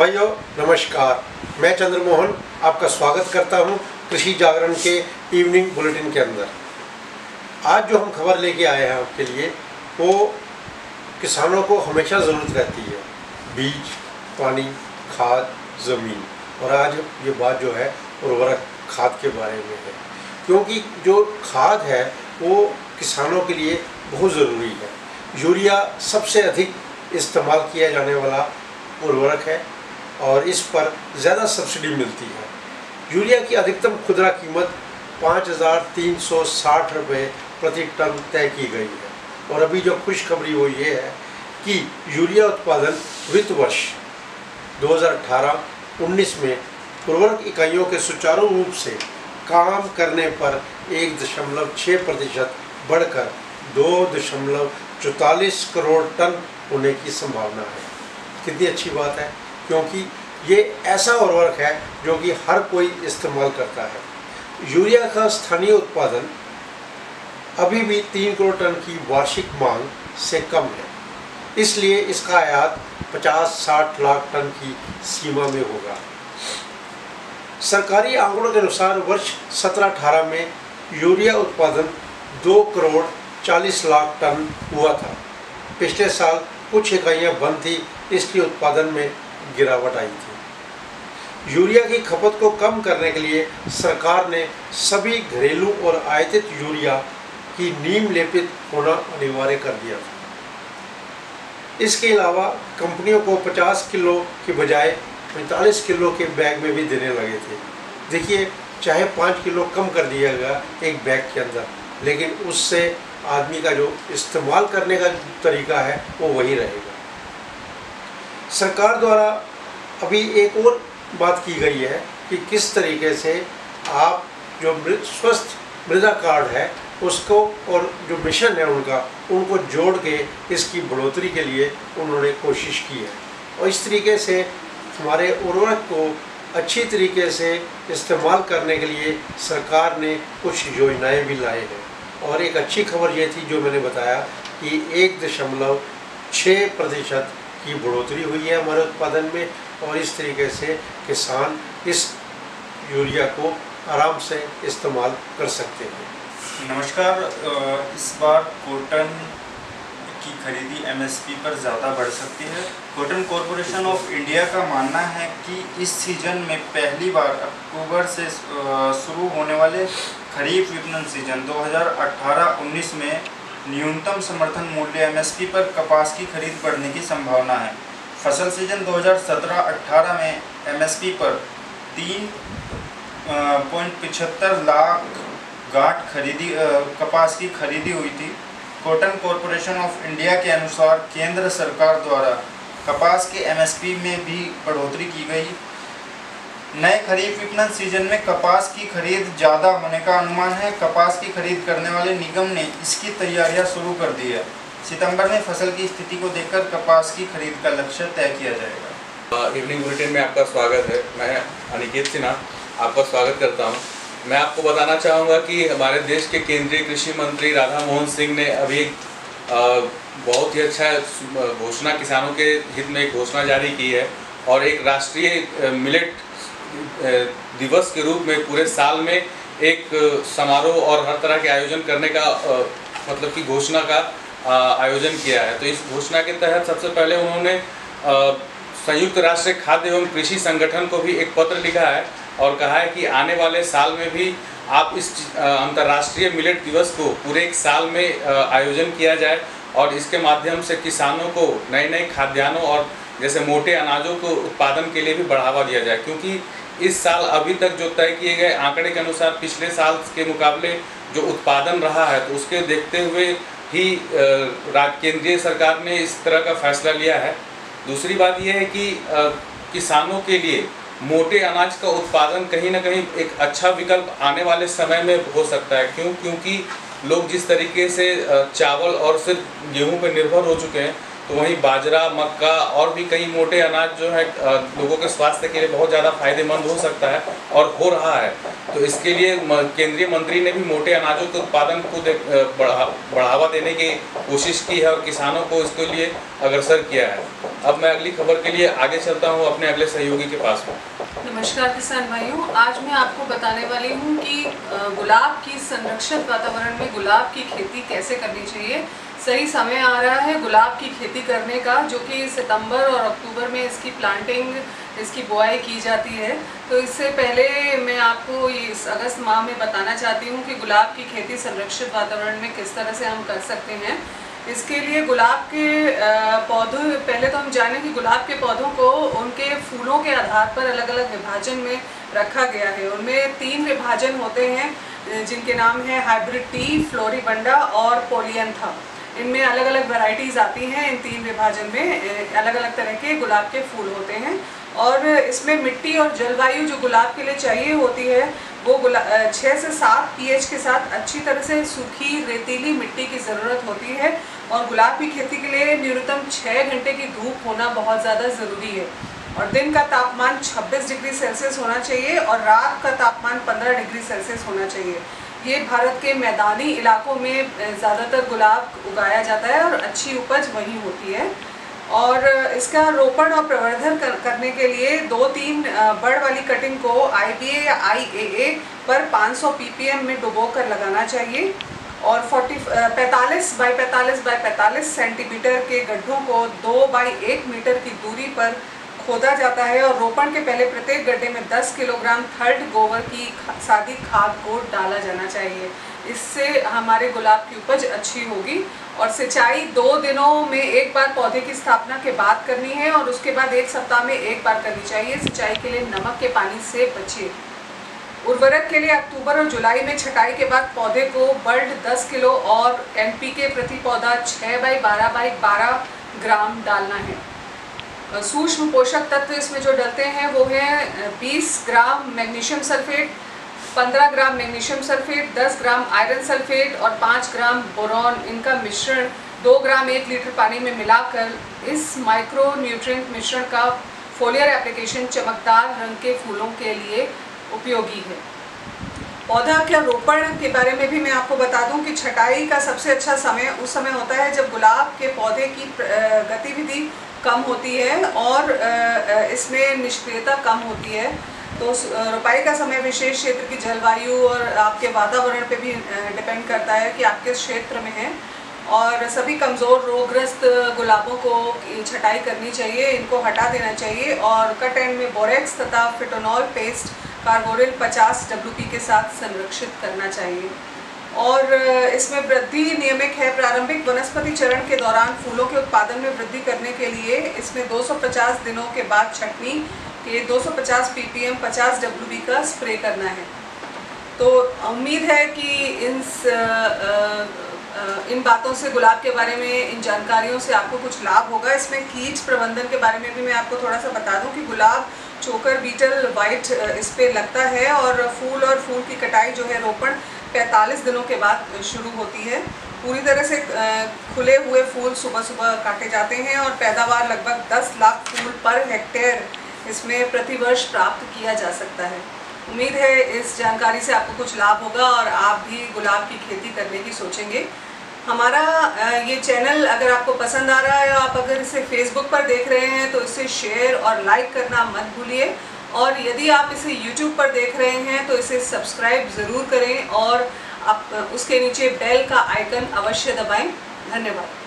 भाइयों नमस्कार, मैं चंद्रमोहन आपका स्वागत करता हूं कृषि जागरण के इवनिंग बुलेटिन के अंदर। आज जो हम खबर लेके आए हैं आपके लिए वो किसानों को हमेशा ज़रूरत रहती है, बीज, पानी, खाद, ज़मीन। और आज ये बात जो है उर्वरक खाद के बारे में है, क्योंकि जो खाद है वो किसानों के लिए बहुत ज़रूरी है। यूरिया सबसे अधिक इस्तेमाल किया जाने वाला उर्वरक है और इस पर ज़्यादा सब्सिडी मिलती है। यूरिया की अधिकतम खुदरा कीमत 5,360 रुपये प्रति टन तय की गई है। और अभी जो खुशखबरी वो ये है कि यूरिया उत्पादन वित्त वर्ष 2018-19 में उर्वरक इकाइयों के सुचारू रूप से काम करने पर 1.6% बढ़कर 2.44 करोड़ टन होने की संभावना है। कितनी अच्छी बात है, क्योंकि ये ऐसा उर्वरक है जो कि हर कोई इस्तेमाल करता है। यूरिया का स्थानीय उत्पादन अभी भी 3 करोड़ टन की वार्षिक मांग से कम है, इसलिए इसका आयात 50-60 लाख टन की सीमा में होगा। सरकारी आंकड़ों के अनुसार वर्ष 17-18 में यूरिया उत्पादन 2 करोड़ 40 लाख टन हुआ था। पिछले साल कुछ इकाइयाँ बंद थी, इसलिए उत्पादन में गिरावट आई थी। यूरिया की खपत को कम करने के लिए सरकार ने सभी घरेलू और आयातित यूरिया की नीम लेपित होना अनिवार्य कर दिया था। इसके अलावा कंपनियों को 50 किलो के बजाय 45 किलो के बैग में भी देने लगे थे। देखिए, चाहे 5 किलो कम कर दिया गया एक बैग के अंदर, लेकिन उससे आदमी का जो इस्तेमाल करने का तरीका है वो वही रहेगा। सरकार द्वारा अभी एक और बात की गई है कि किस तरीके से आप जो स्वस्थ मृदा कार्ड है उसको और जो मिशन है उनको जोड़ के इसकी बढ़ोतरी के लिए उन्होंने कोशिश की है। और इस तरीके से हमारे उर्वरक को अच्छी तरीके से इस्तेमाल करने के लिए सरकार ने कुछ योजनाएं भी लाई हैं। और एक अच्छी खबर ये थी जो मैंने बताया कि 1.6% की बढ़ोतरी हुई है हमारे उत्पादन में, और इस तरीके से किसान इस यूरिया को आराम से इस्तेमाल कर सकते हैं। नमस्कार। इस बार कॉटन की खरीदी एमएसपी पर ज़्यादा बढ़ सकती है। कॉटन कॉरपोरेशन ऑफ इंडिया का मानना है कि इस सीजन में पहली बार अक्टूबर से शुरू होने वाले खरीफ विपणन सीजन 2018-19 में न्यूनतम समर्थन मूल्य एमएसपी पर कपास की खरीद बढ़ने की संभावना है। फसल सीजन 2017-18 में एमएसपी पर 3.75 लाख गांठ कपास की खरीदी हुई थी। कॉटन कॉरपोरेशन ऑफ इंडिया के अनुसार केंद्र सरकार द्वारा कपास के एमएसपी में भी बढ़ोतरी की गई। नए खरीफ विपणन सीजन में कपास की खरीद ज़्यादा होने का अनुमान है। कपास की खरीद करने वाले निगम ने इसकी तैयारियां शुरू कर दी है। सितंबर में फसल की स्थिति को देखकर कपास की खरीद का लक्ष्य तय किया जाएगा। इवनिंग बुलेटिन में आपका स्वागत है। मैं अनिकेत सिन्हा आपका स्वागत करता हूं। मैं आपको बताना चाहूँगा कि हमारे देश के केंद्रीय कृषि मंत्री राधा मोहन सिंह ने अभी एक बहुत ही अच्छा घोषणा किसानों के हित में एक घोषणा जारी की है, और एक राष्ट्रीय मिलेट दिवस के रूप में पूरे साल में एक समारोह और हर तरह के आयोजन करने का मतलब कि घोषणा का आयोजन किया है। तो इस घोषणा के तहत सबसे पहले उन्होंने संयुक्त राष्ट्र खाद्य एवं कृषि संगठन को भी एक पत्र लिखा है और कहा है कि आने वाले साल में भी आप इस अंतर्राष्ट्रीय मिलेट दिवस को पूरे एक साल में आयोजन किया जाए, और इसके माध्यम से किसानों को नए नए खाद्यान्नों और जैसे मोटे अनाजों को उत्पादन के लिए भी बढ़ावा दिया जाए। क्योंकि इस साल अभी तक जो तय किए गए आंकड़े के अनुसार पिछले साल के मुकाबले जो उत्पादन रहा है, तो उसके देखते हुए ही केंद्रीय सरकार ने इस तरह का फैसला लिया है। दूसरी बात यह है कि किसानों के लिए मोटे अनाज का उत्पादन कहीं ना कहीं एक अच्छा विकल्प आने वाले समय में हो सकता है। क्योंकि लोग जिस तरीके से चावल और सिर्फ गेहूं पर निर्भर हो चुके हैं, तो वहीं बाजरा, मक्का और भी कई मोटे अनाज जो है लोगों के स्वास्थ्य के लिए बहुत ज़्यादा फायदेमंद हो सकता है और हो रहा है। तो इसके लिए केंद्रीय मंत्री ने भी मोटे अनाजों के उत्पादन को बढ़ावा देने की कोशिश की है और किसानों को इसके लिए अग्रसर किया है। अब मैं अगली खबर के लिए आगे चलता हूँ अपने अगले सहयोगी के पास में। नमस्कार किसान भाइयों, आज मैं आपको बताने वाली हूँ कि गुलाब की संरक्षित वातावरण में गुलाब की खेती कैसे करनी चाहिए। सही समय आ रहा है गुलाब की खेती करने का, जो कि सितंबर और अक्टूबर में इसकी प्लांटिंग, इसकी बुआई की जाती है। तो इससे पहले मैं आपको इस अगस्त माह में बताना चाहती हूँ कि गुलाब की खेती संरक्षित वातावरण में किस तरह से हम कर सकते हैं। इसके लिए गुलाब के पौधों, पहले तो हम जानें कि गुलाब के पौधों को उनके फूलों के आधार पर अलग अलग विभाजन में रखा गया है। उनमें 3 विभाजन होते हैं जिनके नाम है हाइब्रिड टी, फ्लोरिबंडा और पोलियंथा। इनमें अलग अलग वैरायटीज़ आती हैं। इन 3 विभाजन में अलग अलग तरह के गुलाब के फूल होते हैं और इसमें मिट्टी और जलवायु जो गुलाब के लिए चाहिए होती है वो 6 से 7 pH के साथ अच्छी तरह से सूखी रेतीली मिट्टी की ज़रूरत होती है। और गुलाब की खेती के लिए न्यूनतम 6 घंटे की धूप होना बहुत ज़्यादा ज़रूरी है और दिन का तापमान 26 डिग्री सेल्सियस होना चाहिए और रात का तापमान 15 डिग्री सेल्सियस होना चाहिए। ये भारत के मैदानी इलाकों में ज़्यादातर गुलाब उगाया जाता है और अच्छी उपज वहीं होती है। और इसका रोपण और प्रवर्धन करने के लिए 2-3 बड़ वाली कटिंग को IBA या IAA पर 500 ppm में डुबो कर लगाना चाहिए और 45 बाई 45 बाई 45 सेंटीमीटर के गड्ढों को 2 बाई 1 मीटर की दूरी पर खोदा जाता है और रोपण के पहले प्रत्येक गड्ढे में 10 किलोग्राम थर्ड गोबर की सादी खाद को डाला जाना चाहिए। इससे हमारे गुलाब की उपज अच्छी होगी। और सिंचाई 2 दिनों में एक बार पौधे की स्थापना के बाद करनी है और उसके बाद 1 सप्ताह में एक बार करनी चाहिए। सिंचाई के लिए नमक के पानी से बचिए। उर्वरक के लिए अक्टूबर और जुलाई में छटाई के बाद पौधे को बर्ड 10 किलो और NPK प्रति पौधा 6 बाई 12 बाई 12 ग्राम डालना है। सूक्ष्म पोषक तत्व इसमें जो डलते हैं वो है 20 ग्राम मैग्नीशियम सल्फेट, 15 ग्राम मैग्नीशियम सल्फेट, 10 ग्राम आयरन सल्फेट और 5 ग्राम बोरॉन। इनका मिश्रण 2 ग्राम 1 लीटर पानी में मिलाकर इस माइक्रो न्यूट्रिएंट मिश्रण का फोलियर एप्लीकेशन चमकदार रंग के फूलों के लिए उपयोगी है। पौधा के रोपण के बारे में भी मैं आपको बता दूं कि छटाई का सबसे अच्छा समय उस समय होता है जब गुलाब के पौधे की गतिविधि कम होती है और इसमें निष्क्रियता कम होती है। तो रोपाई का समय विशेष क्षेत्र की जलवायु और आपके वातावरण पे भी डिपेंड करता है कि आप किस क्षेत्र में हैं। और सभी कमज़ोर रोगग्रस्त गुलाबों को छटाई करनी चाहिए, इनको हटा देना चाहिए और कट एंड में बोरेक्स तथा फिटोनॉल पेस्ट कार्बोरिल 50 WP के साथ संरक्षित करना चाहिए। और इसमें वृद्धि नियमित है। प्रारंभिक वनस्पति चरण के दौरान फूलों के उत्पादन में वृद्धि करने के लिए इसमें 250 दिनों के बाद छटनी के 250 ppm 50 WP का स्प्रे करना है। तो उम्मीद है कि इन बातों से गुलाब के बारे में, इन जानकारियों से आपको कुछ लाभ होगा। इसमें कीट प्रबंधन के बारे में भी मैं आपको थोड़ा सा बता दूं कि गुलाब चोकर बीटल वाइट इस पे लगता है और फूल की कटाई जो है रोपण 45 दिनों के बाद शुरू होती है। पूरी तरह से खुले हुए फूल सुबह सुबह काटे जाते हैं और पैदावार लगभग 10 लाख फूल पर हेक्टेयर इसमें प्रतिवर्ष प्राप्त किया जा सकता है। उम्मीद है इस जानकारी से आपको कुछ लाभ होगा और आप भी गुलाब की खेती करने की सोचेंगे। हमारा ये चैनल अगर आपको पसंद आ रहा है, आप अगर इसे फेसबुक पर देख रहे हैं तो इसे शेयर और लाइक करना मत भूलिए और यदि आप इसे यूट्यूब पर देख रहे हैं तो इसे सब्सक्राइब ज़रूर करें और आप उसके नीचे बेल का आइकन अवश्य दबाएं। धन्यवाद।